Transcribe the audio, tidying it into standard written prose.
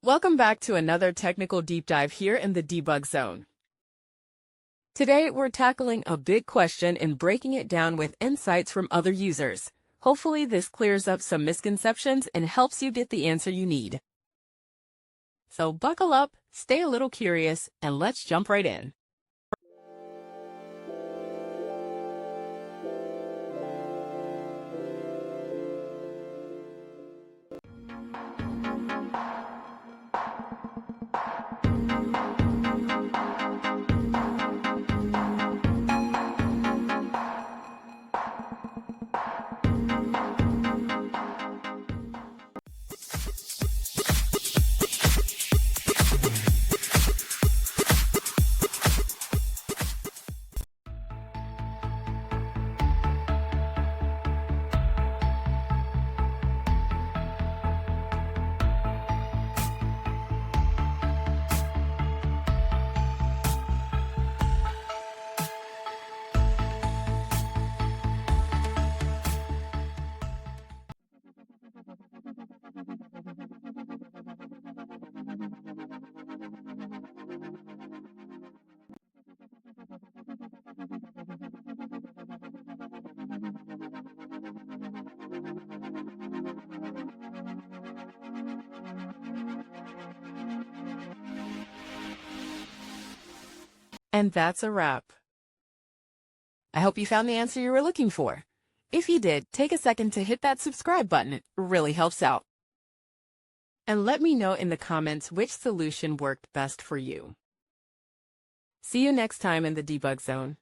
Welcome back to another technical deep dive here in the debug zone. Today, we're tackling a big question and breaking it down with insights from other users. Hopefully, this clears up some misconceptions and helps you get the answer you need. So buckle up, stay a little curious, and let's jump right in. And that's a wrap. I hope you found the answer you were looking for. If you did, take a second to hit that subscribe button. It really helps out. And let me know in the comments which solution worked best for you. See you next time in the debug zone.